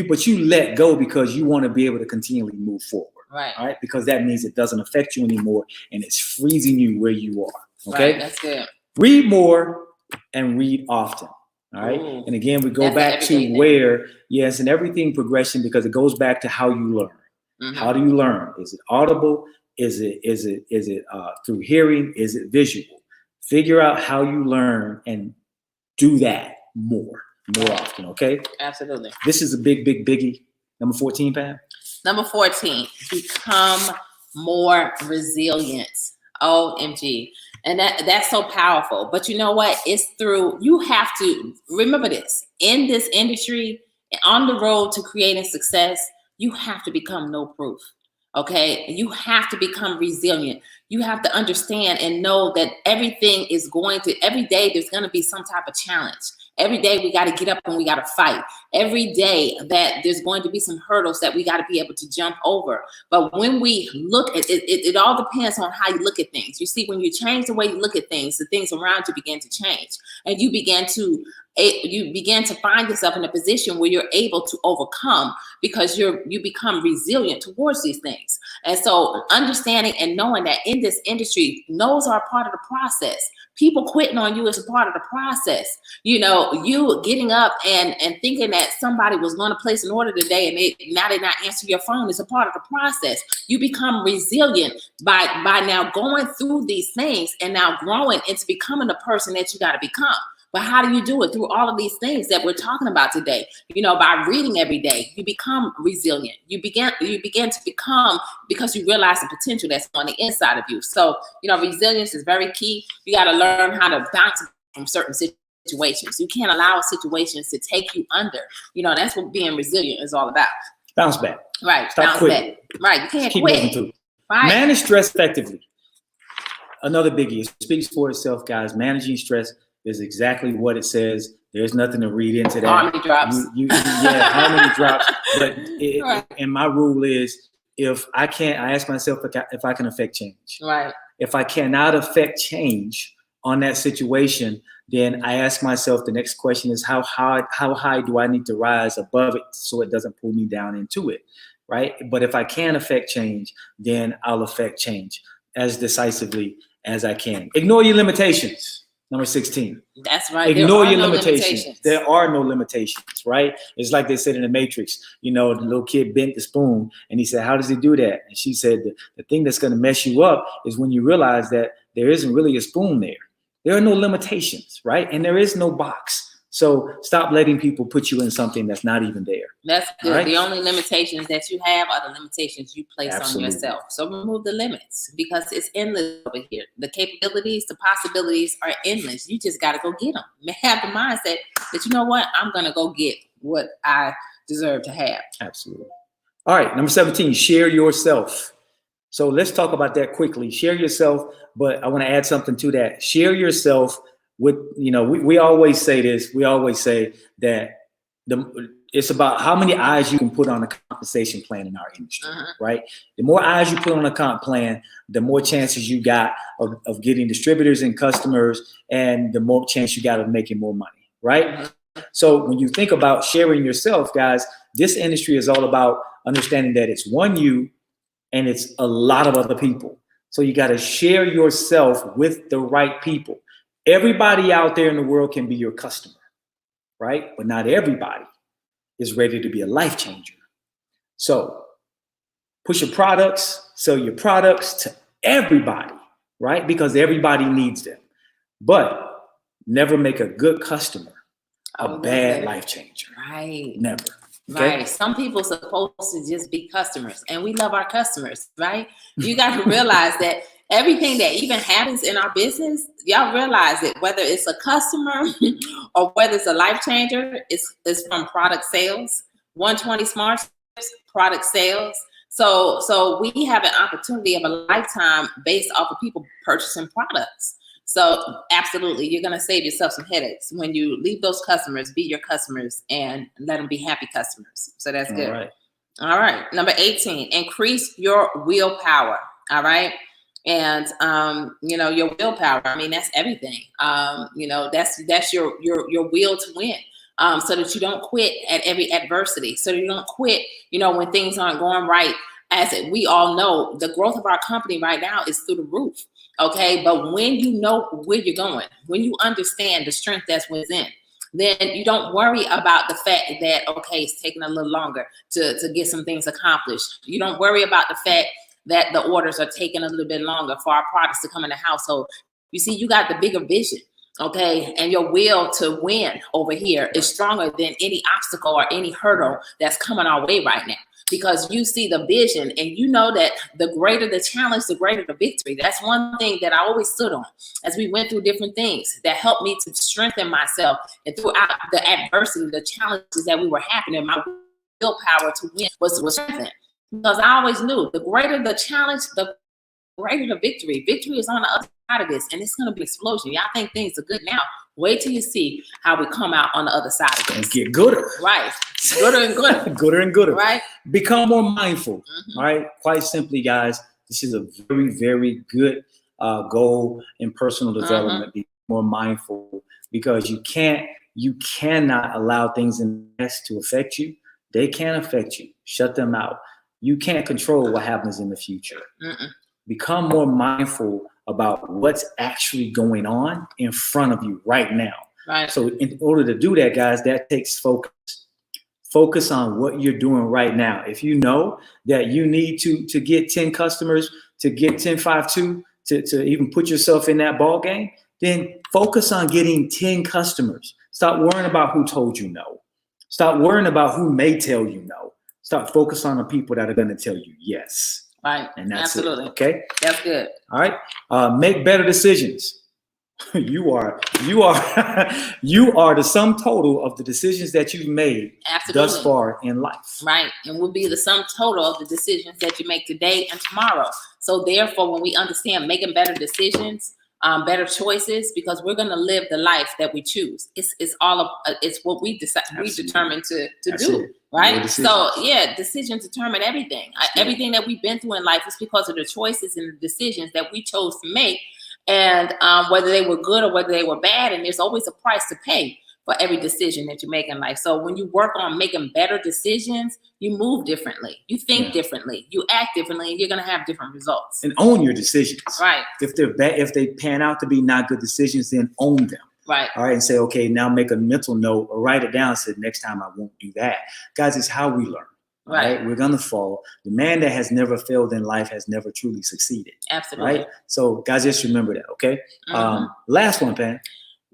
But you let go because you want to be able to continually move forward. Right. All right. Because that means it doesn't affect you anymore, and it's freezing you where you are. Okay. Right, that's good. Read more and read often. All right. Ooh, and again, we go back to where, yes, and everything progression, because it goes back to how you learn. Mm-hmm. How do you learn? Is it audible? Is it through hearing? Is it visual? Figure out how you learn and do that more often. Okay. Absolutely. This is a big biggie. Number 14, Pam. Number 14, become more resilient. OMG. And that's so powerful. But you know what? It's through, you have to remember this. In this industry, on the road to creating success, you have to become no proof. Okay. You have to become resilient. You have to understand and know that every day there's going to be some type of challenge. Every day we got to get up and we got to fight. Every day that there's going to be some hurdles that we got to be able to jump over. But when we look at it, it all depends on how you look at things. You see, when you change the way you look at things, the things around you begin to change, and you begin to find yourself in a position where you're able to overcome, because you become resilient towards these things. And so understanding and knowing that in this industry, no's are a part of the process. People quitting on you is a part of the process. You know, you getting up and thinking that somebody was going to place an order today and now they're not answering your phone is a part of the process. You become resilient by now going through these things and now growing into becoming the person that you got to become. But how do you do it? Through all of these things that we're talking about today. You know, by reading every day, you become resilient. You begin to become, because you realize the potential that's on the inside of you. So, you know, resilience is very key. You got to learn how to bounce from certain situations. You can't allow situations to take you under. You know, that's what being resilient is all about. Bounce back. Right. Stop bounce quitting. back. Right. You can't keep quit. moving through. Right. Manage stress effectively. Another biggie. It speaks for itself, guys. Managing stress is exactly what it says. There's nothing to read into that. How many drops? How many drops? But Right. And my rule is, if I can't, I ask myself if I can affect change. Right. If I cannot affect change on that situation, then I ask myself the next question is, how high do I need to rise above it so it doesn't pull me down into it, right? But if I can affect change, then I'll affect change as decisively as I can. Ignore your limitations. Number 16. That's right. Ignore your limitations. There are no limitations, right? It's like they said in the Matrix, you know, the little kid bent the spoon and he said, how does he do that? And she said, the thing that's going to mess you up is when you realize that there isn't really a spoon there. There are no limitations, right? And there is no box. So stop letting people put you in something that's not even there. That's good. Right? The only limitations that you have are the limitations you place Absolutely. on yourself. So remove the limits, because it's endless over here. The capabilities, the possibilities are endless. You just got to go get them. Have the mindset that, you know what, I'm going to go get what I deserve to have. Absolutely. All right, number 17, share yourself. So let's talk about that quickly. Share yourself, but I want to add something to that. Share yourself with, you know, we always say this. We always say that it's about how many eyes you can put on a compensation plan in our industry, right? The more eyes you put on a comp plan, the more chances you got of getting distributors and customers, and the more chance you got of making more money, right? So when you think about sharing yourself, guys, this industry is all about understanding that it's one you and it's a lot of other people. So you got to share yourself with the right people. Everybody out there in the world can be your customer, right? But not everybody is ready to be a life changer. So push your products, sell your products to everybody, right? Because everybody needs them. But Never make a good customer a Oh, bad that's it. life changer. Right. Never. Okay? Right. Some people supposed to just be customers, and we love our customers, right? You got to realize that everything that even happens in our business, y'all realize it, whether it's a customer or whether it's a life changer, it's from product sales. 120 Smart product sales. So we have an opportunity of a lifetime based off of people purchasing products. So absolutely, you're going to save yourself some headaches when you leave those customers, be your customers, and let them be happy customers. So that's good. All right. All right. Number 18, increase your willpower. All right. And your willpower, I mean, that's everything. That's your will to win. So that you don't quit at every adversity. So you don't quit, when things aren't going right. We all know, the growth of our company right now is through the roof. Okay. But when you know where you're going, when you understand the strength that's within, then you don't worry about the fact that, okay, it's taking a little longer to get some things accomplished. You don't worry about the fact that the orders are taking a little bit longer for our products to come in the household. You see, you got the bigger vision. Okay. And your will to win over here is stronger than any obstacle or any hurdle that's coming our way right now, because you see the vision and you know that the greater the challenge, the greater the victory. That's one thing that I always stood on as we went through different things that helped me to strengthen myself. And throughout the adversity, the challenges that we were having, my willpower to win was strengthened, because I always knew the greater the challenge, the greater the victory. Victory is on the other side of this, and it's going to be an explosion. Y'all think things are good now. Wait till you see how we come out on the other side of this. And get gooder. Right. Gooder and gooder. Gooder and gooder. Right. Become more mindful. All right. Quite simply, guys, this is a very, very good goal in personal development. Be more mindful, because you cannot allow things in the past to affect you. They can affect you. Shut them out. You can't control what happens in the future. Become more mindful about what's actually going on in front of you right now. Right. So in order to do that, guys, that takes focus. Focus on what you're doing right now. If you know that you need to get 10 customers, to get 10-5-2, to even put yourself in that ball game, then focus on getting 10 customers. Stop worrying about who told you no. Stop worrying about who may tell you no. Start focus on the people that are going to tell you yes. Right. And that's absolutely it. Okay. That's good. All right. Make better decisions. You are the sum total of the decisions that you've made thus far in life. Right. And will be the sum total of the decisions that you make today and tomorrow. So therefore, when we understand making better decisions, better choices, because we're going to live the life that we choose. It's what we decide. We determine to do. Right. So decisions determine everything. Everything that we've been through in life is because of the choices and the decisions that we chose to make. And whether they were good or whether they were bad, and there's always a price to pay for every decision that you make in life. So when you work on making better decisions, you move differently, you think differently, you act differently, and you're going to have different results. And own your decisions. Right. If they're bad, if they pan out to be not good decisions, then own them. Right. All right. And say, okay, now make a mental note or write it down and say, next time I won't do that. Guys, it's how we learn. Right. We're going to fall. The man that has never failed in life has never truly succeeded. Absolutely. Right. So guys, just remember that. Okay. Last one, Pam.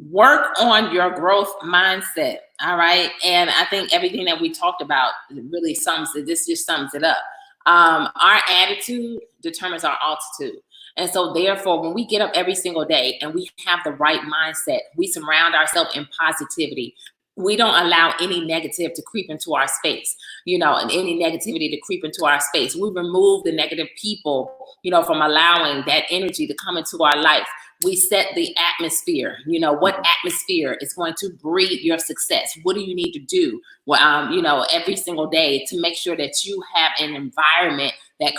Work on your growth mindset. All right. And I think everything that we talked about really sums it up. Our attitude determines our altitude. And so therefore, when we get up every single day and we have the right mindset, we surround ourselves in positivity. We don't allow any negative to creep into our space, and any negativity to creep into our space. We remove the negative people, from allowing that energy to come into our life. We set the atmosphere, what atmosphere is going to breed your success. What do you need to do, every single day to make sure that you have an environment that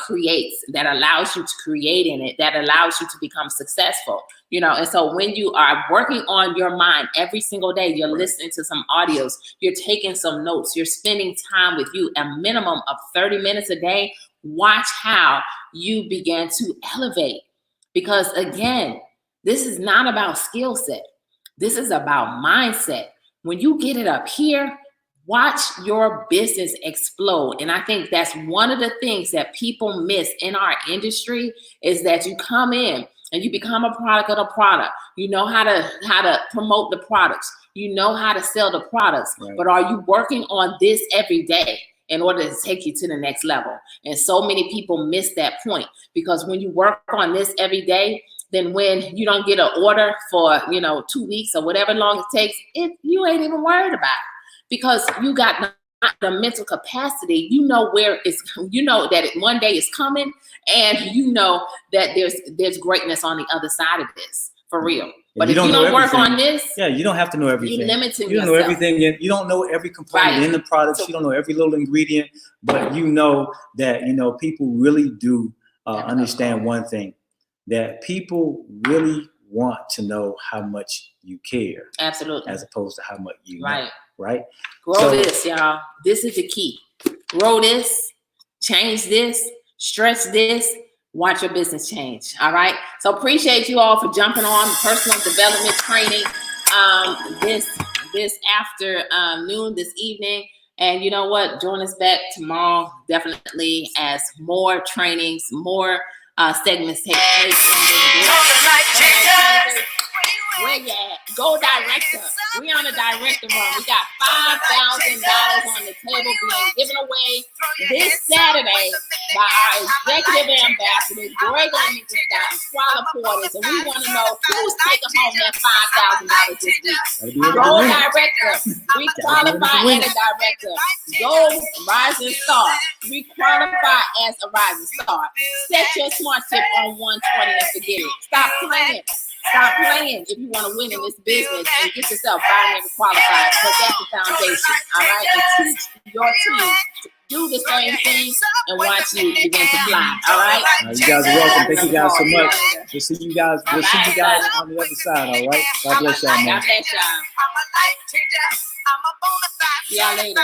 allows you to create in it, that allows you to become successful, And so when you are working on your mind every single day, you're listening to some audios, you're taking some notes, you're spending time with you, a minimum of 30 minutes a day. Watch how you begin to elevate. Because again, this is not about skill set. This is about mindset. When you get it up here, watch your business explode. And I think that's one of the things that people miss in our industry, is that you come in and you become a product of the product. You know how to promote the products. You know how to sell the products. Right. But are you working on this every day in order to take you to the next level? And so many people miss that point, because when you work on this every day, then when you don't get an order for 2 weeks or whatever long it takes, you ain't even worried about it, because you got the mental capacity. You know that one day is coming, and you know that there's greatness on the other side of this, for real. But if you don't work on this, you don't have to know everything. You're limiting you don't yourself. know everything. You don't know every component in the products. You don't know every little ingredient, but you know that people really do understand one thing, that people really want to know how much you care. Absolutely. As opposed to how much you know, right? Grow this, y'all. This is the key. Grow this, change this, stretch this, watch your business change. All right. So appreciate you all for jumping on personal development training this afternoon, this evening. And you know what? Join us back tomorrow, definitely, as more trainings, more segments take place. Where you at? Go director. We on the director run. We got $5,000 on the table being given away this Saturday by our executive ambassadors, Greg and Squala Porters, and we want to know who's taking home that $5,000 this week. Go director. We qualify as a director. Go rising star. We qualify as a rising star. Set your smart tip on 120 and forget it. Stop playing. Stop playing if you want to win in this business and get yourself binary qualified, because that's the foundation. All right, and teach your team to do the same thing and watch you begin to fly. All right. You guys are welcome. Thank you guys so much. We'll see you guys. We'll see you guys on the other side. All right. God bless y'all, man. God bless y'all. See y'all later.